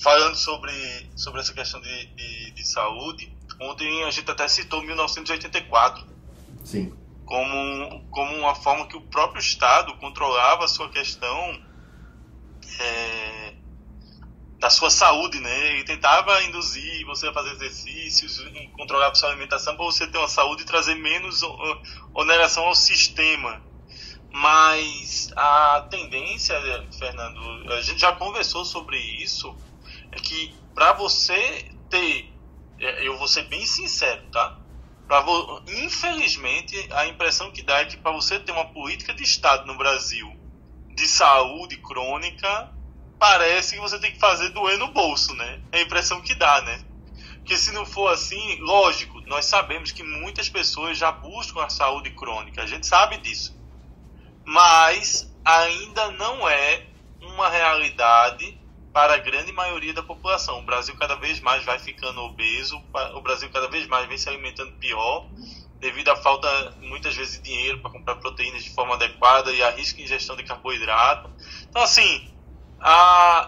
falando sobre essa questão de saúde, ontem a gente até citou 1984. Sim. Como uma forma que o próprio Estado controlava a sua questão da sua saúde, né? E tentava induzir você a fazer exercícios, controlar a sua alimentação para você ter uma saúde e trazer menos oneração ao sistema. Mas a tendência, Fernando, a gente já conversou sobre isso, é que para você ter, eu vou ser bem sincero, tá? Infelizmente, a impressão que dá é que para você ter uma política de Estado no Brasil de saúde crônica, parece que você tem que fazer doer no bolso, né? É a impressão que dá, né? Porque se não for assim, lógico, nós sabemos que muitas pessoas já buscam a saúde crônica, a gente sabe disso. Mas ainda não é uma realidade para a grande maioria da população. O Brasil cada vez mais vai ficando obeso, o Brasil cada vez mais vem se alimentando pior, devido à falta, muitas vezes, de dinheiro para comprar proteínas de forma adequada e a risco de ingestão de carboidrato. Então, assim,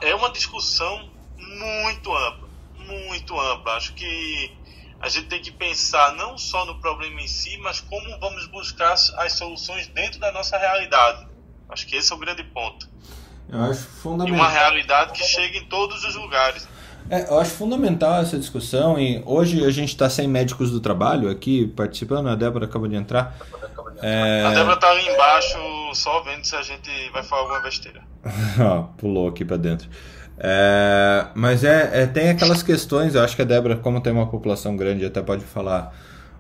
é uma discussão muito ampla, muito ampla. Acho que a gente tem que pensar não só no problema em si, mas como vamos buscar as soluções dentro da nossa realidade. Acho que esse é o grande ponto. Eu acho fundamental. E uma realidade que chega em todos os lugares. Eu acho fundamental essa discussão, e hoje a gente está sem médicos do trabalho aqui participando, a Débora acabou de entrar. A Débora está ali embaixo só vendo se a gente vai falar alguma besteira. Pulou aqui para dentro. Mas tem aquelas questões, eu acho que a Débora, como tem uma população grande, até pode falar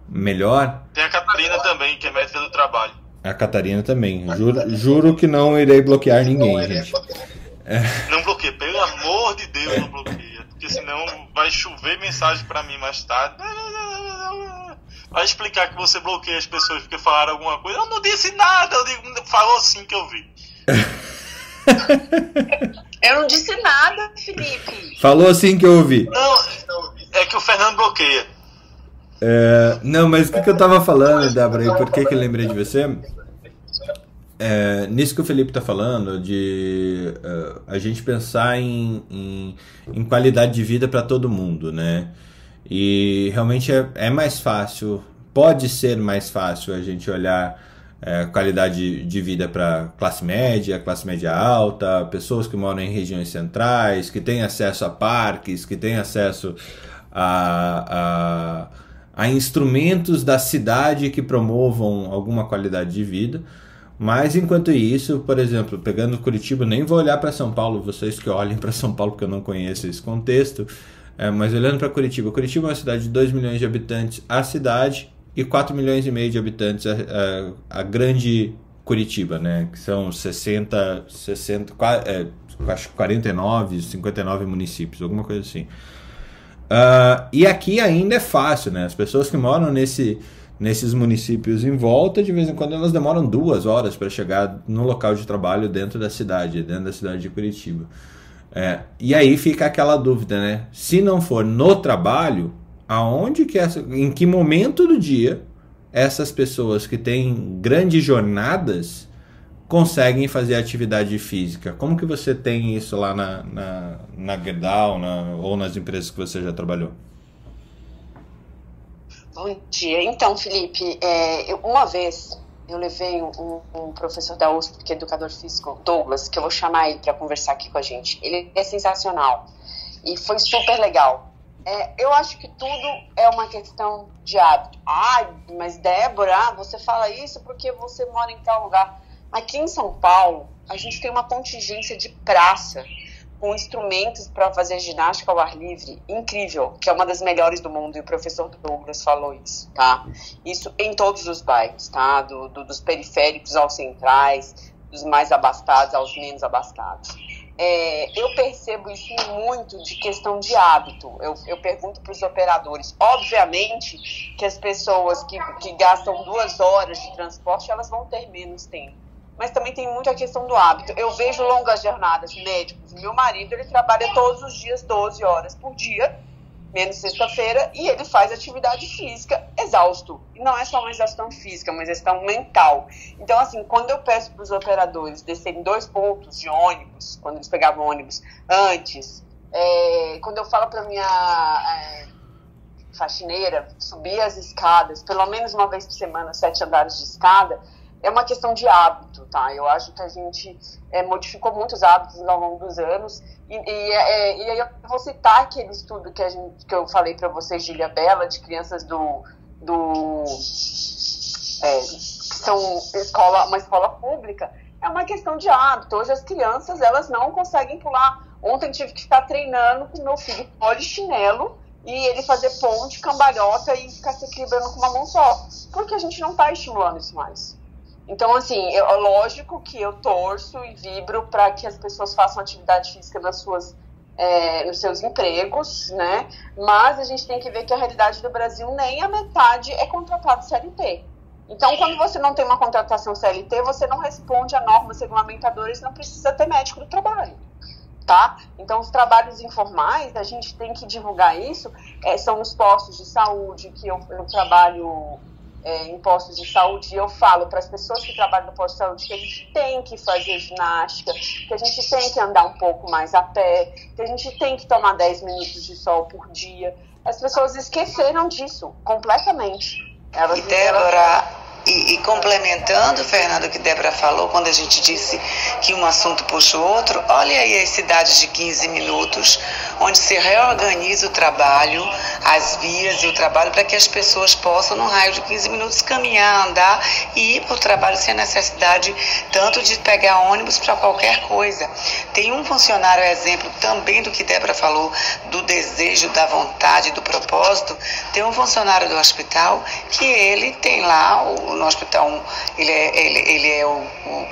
melhor. Tem a Catarina também, que é médica do trabalho. A Catarina também. Juro que não irei bloquear ninguém, gente. Não bloqueia, pelo amor de Deus, não bloqueia. Porque senão vai chover mensagem pra mim mais tarde. Vai explicar que você bloqueia as pessoas porque falaram alguma coisa. Eu não disse nada, eu digo, falou sim que eu vi. Eu não disse nada, Felipe. Falou assim que eu ouvi. Não, é que o Fernando bloqueia. Não, mas o que eu tava falando, Débora, e por que eu lembrei de você? Nisso que o Felipe tá falando, de a gente pensar em qualidade de vida para todo mundo, né? E realmente é mais fácil, pode ser mais fácil a gente olhar qualidade de vida para classe média alta, pessoas que moram em regiões centrais, que têm acesso a parques, que têm acesso a instrumentos da cidade que promovam alguma qualidade de vida. Mas enquanto isso, por exemplo, pegando Curitiba, nem vou olhar para São Paulo, vocês que olhem para São Paulo porque eu não conheço esse contexto, mas olhando para Curitiba é uma cidade de 2 milhões de habitantes, a cidade, e 4 milhões e meio de habitantes a grande Curitiba, né? Que são 49, 59 municípios, alguma coisa assim. E aqui ainda é fácil, né? As pessoas que moram nesses municípios em volta, de vez em quando elas demoram 2 horas para chegar no local de trabalho dentro da cidade de Curitiba. E aí fica aquela dúvida, né? Se não for no trabalho, em que momento do dia essas pessoas que têm grandes jornadas conseguem fazer atividade física? Como que você tem isso lá na Gerdau ou nas empresas que você já trabalhou? Bom dia. Então, Felipe, uma vez eu levei um professor da USP, que é educador físico, Douglas, que eu vou chamar ele para conversar aqui com a gente. Ele é sensacional e foi super legal. Eu acho que tudo é uma questão de hábito. Mas Débora, você fala isso porque você mora em tal lugar. Aqui em São Paulo, a gente tem uma contingência de praça com instrumentos para fazer ginástica ao ar livre incrível, que é uma das melhores do mundo, e o professor Douglas falou isso, tá? Isso em todos os bairros, tá? Dos periféricos aos centrais, dos mais abastados aos menos abastados. Eu percebo isso muito de questão de hábito. Eu pergunto para os operadores. Obviamente que as pessoas que gastam 2 horas de transporte, elas vão ter menos tempo. Mas também tem muito a questão do hábito. Eu vejo longas jornadas médicos. Meu marido, ele trabalha todos os dias 12 horas por dia, menos sexta-feira, e ele faz atividade física exausto. E não é só uma exaustão física, é uma exaustão mental. Então, assim, quando eu peço para os operadores descerem 2 pontos de ônibus, quando eles pegavam ônibus antes, Quando eu falo para minha faxineira subir as escadas, pelo menos uma vez por semana, 7 andares de escada, é uma questão de hábito, tá? Eu acho que a gente modificou muitos hábitos ao longo dos anos, e aí eu vou citar aquele estudo que eu falei para vocês de Ilhabela, de crianças que são uma escola pública. É uma questão de hábito. Hoje as crianças, elas não conseguem pular. Ontem tive que ficar treinando com meu filho polichinelo e ele fazer ponte, cambalhota e ficar se equilibrando com uma mão só. Porque a gente não está estimulando isso mais. Então, assim, lógico que eu torço e vibro para que as pessoas façam atividade física nos seus empregos, né? Mas a gente tem que ver que a realidade do Brasil, nem a metade é contratado CLT. Então, quando você não tem uma contratação CLT, você não responde a normas regulamentadoras, não precisa ter médico do trabalho, tá? Então, os trabalhos informais, a gente tem que divulgar isso, são os postos de saúde, que eu trabalho em postos de saúde, e eu falo para as pessoas que trabalham no posto de saúde que a gente tem que fazer ginástica, que a gente tem que andar um pouco mais a pé, que a gente tem que tomar 10 minutos de sol por dia. As pessoas esqueceram disso completamente. E Débora, e complementando, Fernando, o que Débora falou, quando a gente disse que um assunto puxa o outro, olha aí as cidades de 15 minutos, onde se reorganiza o trabalho, as vias e o trabalho, para que as pessoas possam, no raio de 15 minutos, caminhar, andar e ir para o trabalho sem necessidade tanto de pegar ônibus para qualquer coisa. Tem um funcionário, exemplo também do que Débora falou, do desejo, da vontade, do propósito. Tem um funcionário do hospital que ele tem lá, no hospital, ele é o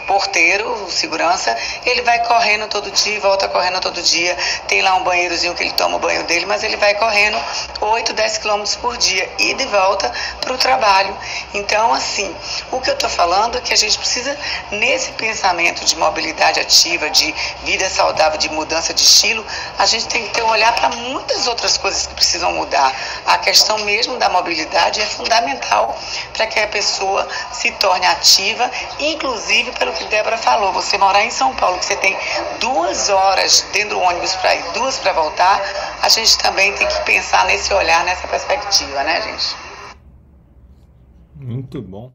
porteiro, o segurança, ele vai correndo todo dia, volta correndo todo dia, tem lá um banheirozinho que ele toma o banho dele, mas ele vai correndo 8, 10 quilômetros por dia e de volta para o trabalho. Então, assim, o que eu estou falando é que a gente precisa, nesse pensamento de mobilidade ativa, de vida saudável, de mudança de estilo, a gente tem que ter um olhar para muitas outras coisas que precisam mudar. A questão mesmo da mobilidade é fundamental para que a pessoa se torne ativa, inclusive pelo que Débora falou, você morar em São Paulo, que você tem 2 horas dentro do ônibus para ir, 2 para voltar, a gente também tem que pensar nesse olhar, nessa perspectiva, né, gente? Muito bom.